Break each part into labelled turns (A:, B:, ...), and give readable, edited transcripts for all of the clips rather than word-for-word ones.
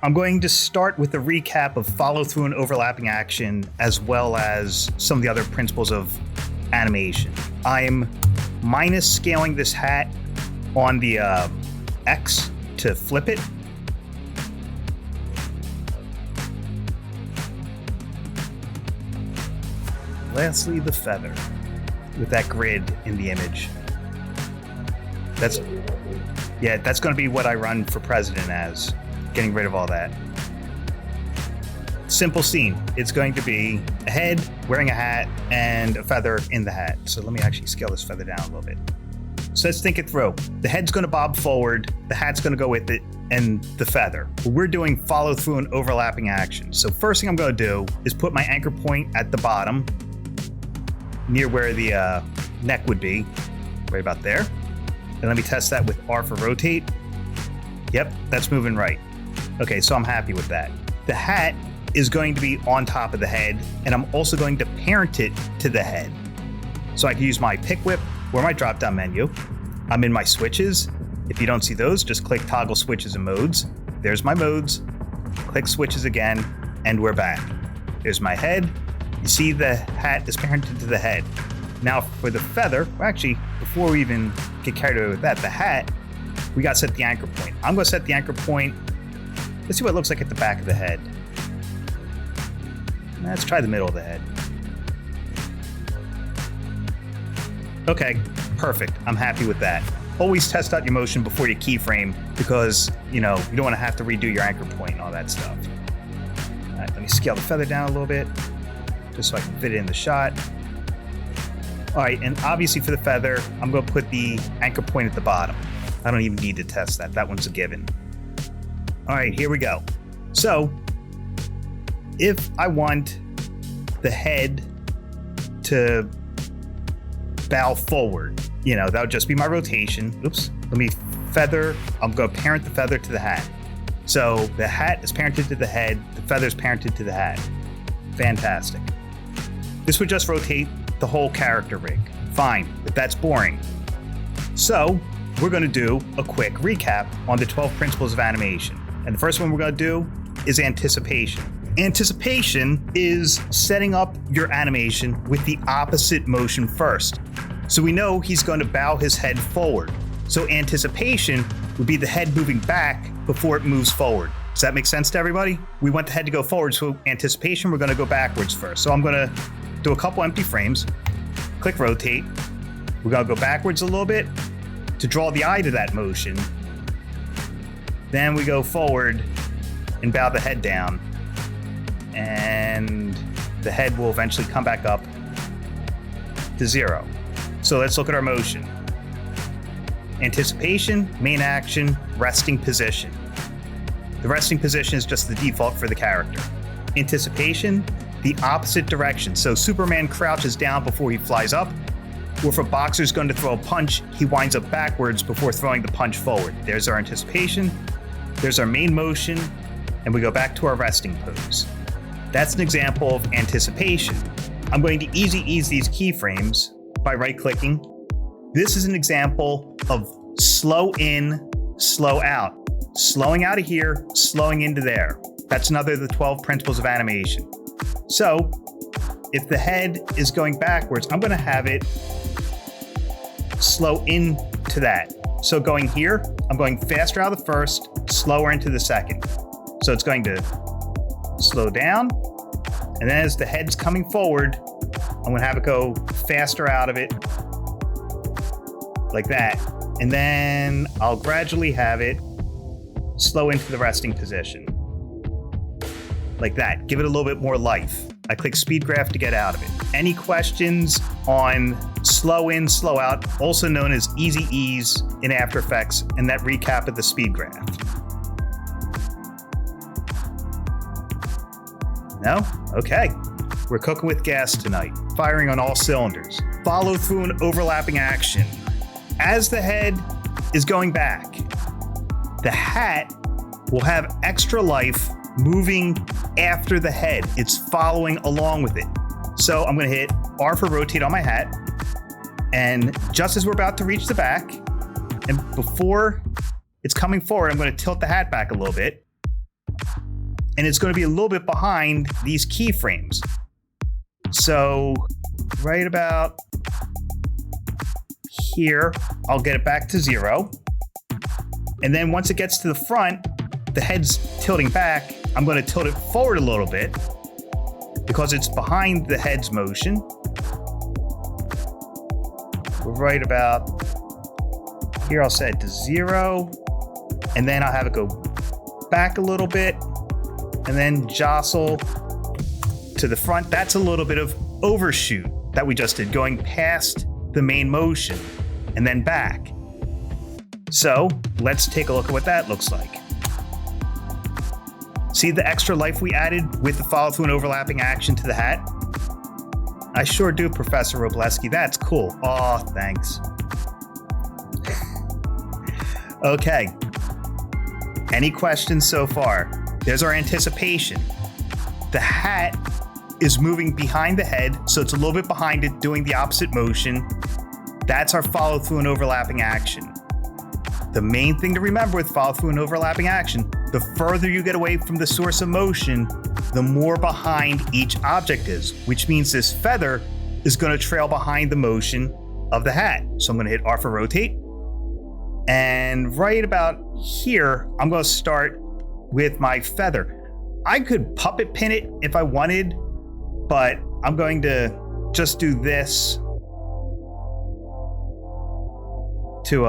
A: I'm going to start with a recap of follow through and overlapping action, as well as some of the other principles of animation. I'm minus scaling this hat on the X to flip it. Lastly, the feather with that grid in the image. That's going to be what I run for president as, getting rid of all that. Simple scene. It's going to be a head wearing a hat and a feather in the hat. So let me actually scale this feather down a little bit. So let's think it through. The head's going to bob forward, the hat's going to go with it, and the feather. We're doing follow through and overlapping action. So first thing I'm going to do is put my anchor point at the bottom, near where the neck would be, right about there. And let me test that with R for rotate. Yep, that's moving right. Okay, so I'm happy with that. The hat is going to be on top of the head, and I'm also going to parent it to the head. So I can use my pick whip or my drop down menu. I'm in my switches. If you don't see those, just click toggle switches and modes. There's my modes. Click switches again, and we're back. There's my head. You see the hat is parented to the head. Now for the feather, well, actually, before we even get carried away with that, the hat, we got to set the anchor point. I'm going to set the anchor point. Let's see what it looks like at the back of the head. Let's try the middle of the head. Okay, perfect. I'm happy with that. Always test out your motion before you keyframe, because, you don't want to have to redo your anchor point and all that stuff. All right, let me scale the feather down a little bit, just so I can fit it in the shot. All right, and obviously for the feather, I'm going to put the anchor point at the bottom. I don't even need to test that. That one's a given. All right, here we go. So if I want the head to bow forward, that would just be my rotation. Oops, let me feather. I'm going to parent the feather to the hat. So the hat is parented to the head. The feather is parented to the hat. Fantastic. This would just rotate the whole character rig. Fine, but that's boring. So we're going to do a quick recap on the 12 principles of animation. And the first one we're going to do is anticipation. Anticipation is setting up your animation with the opposite motion first. So we know he's going to bow his head forward. So anticipation would be the head moving back before it moves forward. Does that make sense to everybody? We want the head to go forward, so anticipation, we're going to go backwards first. So I'm going to do a couple empty frames, click rotate. We're going to go backwards a little bit to draw the eye to that motion. Then we go forward and bow the head down, and the head will eventually come back up to 0. So let's look at our motion. Anticipation, main action, resting position. The resting position is just the default for the character. Anticipation, the opposite direction. So Superman crouches down before he flies up, or if a boxer's going to throw a punch, he winds up backwards before throwing the punch forward. There's our anticipation. There's our main motion, and we go back to our resting pose. That's an example of anticipation. I'm going to easy ease these keyframes by right-clicking. This is an example of slow in, slow out. Slowing out of here, slowing into there. That's another of the 12 principles of animation. So if the head is going backwards, I'm going to have it slow into that. So going here, I'm going faster out of the first, slower into the second. So it's going to slow down, and then as the head's coming forward, I'm going to have it go faster out of it, like that. And then I'll gradually have it slow into the resting position, like that. Give it a little bit more life. I click speed graph to get out of it. Any questions on slow in, slow out, also known as easy ease in After Effects, and that recap of the speed graph? No? Okay. We're cooking with gas tonight. Firing on all cylinders. Follow through and overlapping action. As the head is going back, the hat will have extra life moving after the head. It's following along with it. So I'm going to hit R for rotate on my hat. And just as we're about to reach the back, and before it's coming forward, I'm going to tilt the hat back a little bit. and it's going to be a little bit behind these keyframes. So right about here, I'll get it back to 0. And then once it gets to the front, the head's tilting back. I'm going to tilt it forward a little bit because it's behind the head's motion. We're right about here. I'll set it to 0, and then I'll have it go back a little bit and then jostle to the front. That's a little bit of overshoot that we just did, going past the main motion and then back. So let's take a look at what that looks like. See the extra life we added with the follow through and overlapping action to the hat? I sure do, Professor Robleski. That's cool. Aw, thanks. Okay. Any questions so far? There's our anticipation. The hat is moving behind the head, so it's a little bit behind it, doing the opposite motion. That's our follow through and overlapping action. The main thing to remember with follow through and overlapping action, the further you get away from the source of motion, the more behind each object is, which means this feather is going to trail behind the motion of the hat. So I'm going to hit R for rotate. And right about here, I'm going to start with my feather. I could puppet pin it if I wanted, but I'm going to just do this to,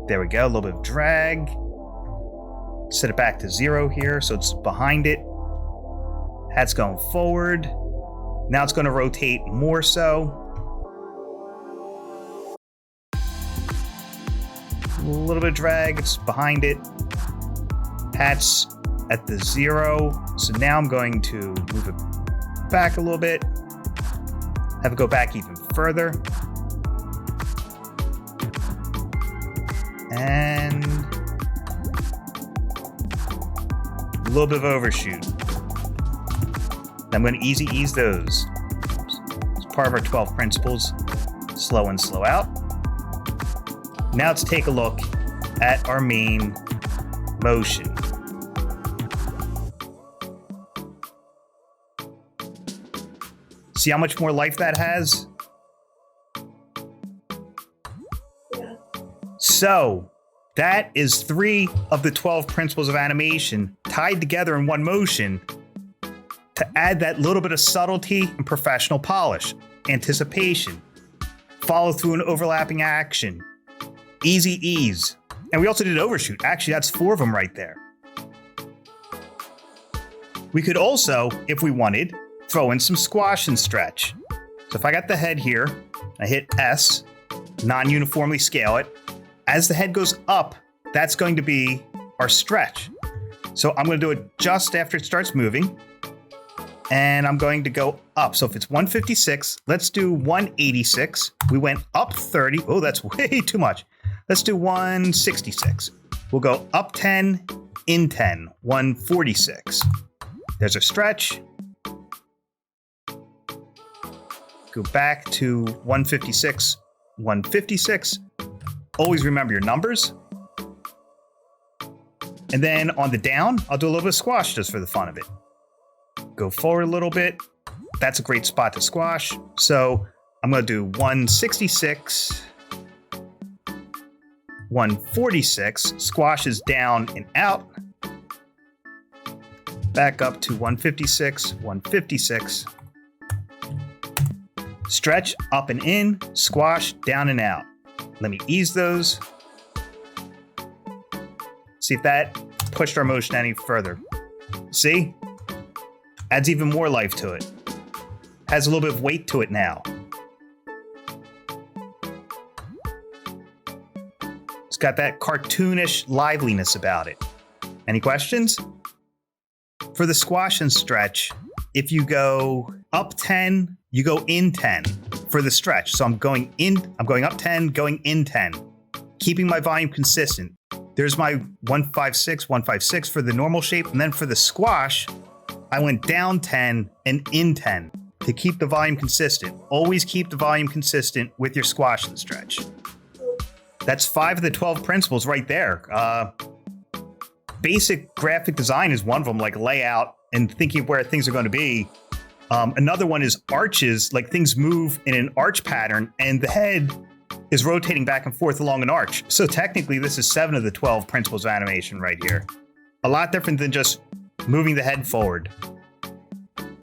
A: there we go, a little bit of drag. Set it back to 0 here, so it's behind it. Hat's going forward. Now it's going to rotate more so. A little bit of drag, it's behind it. Hat's at the 0, so now I'm going to move it back a little bit. Have it go back even further. And a little bit of overshoot. I'm going to easy ease those. It's part of our 12 principles. Slow in, slow out. Now let's take a look at our main motion. See how much more life that has? So that is 3 of the 12 principles of animation tied together in one motion to add that little bit of subtlety and professional polish. Anticipation, follow through and overlapping action, easy ease. And we also did overshoot. Actually, that's 4 of them right there. We could also, if we wanted, throw in some squash and stretch. So if I got the head here, I hit S, non-uniformly scale it. As the head goes up, that's going to be our stretch. So I'm going to do it just after it starts moving. And I'm going to go up. So if it's 156, let's do 186. We went up 30. Oh, that's way too much. Let's do 166. We'll go up 10, in 10, 146. There's a stretch. Go back to 156, 156. Always remember your numbers. And then on the down, I'll do a little bit of squash just for the fun of it. Go forward a little bit. That's a great spot to squash. So I'm going to do 166, 146. Squash is down and out. Back up to 156, 156. Stretch up and in, squash down and out. Let me ease those. See if that pushed our motion any further. See? Adds even more life to it. Has a little bit of weight to it now. It's got that cartoonish liveliness about it. Any questions? For the squash and stretch, if you go up 10, you go in 10 for the stretch. So I'm going up 10, going in 10, keeping my volume consistent. There's my 156, 156 for the normal shape. And then for the squash, I went down 10 and in 10 to keep the volume consistent. Always keep the volume consistent with your squash and stretch. That's 5 of the 12 principles right there. basic graphic design is one of them, like layout and thinking of where things are going to be. Another one is arches, like things move in an arch pattern and the head is rotating back and forth along an arch. So technically this is 7 of the 12 principles of animation right here. A lot different than just moving the head forward.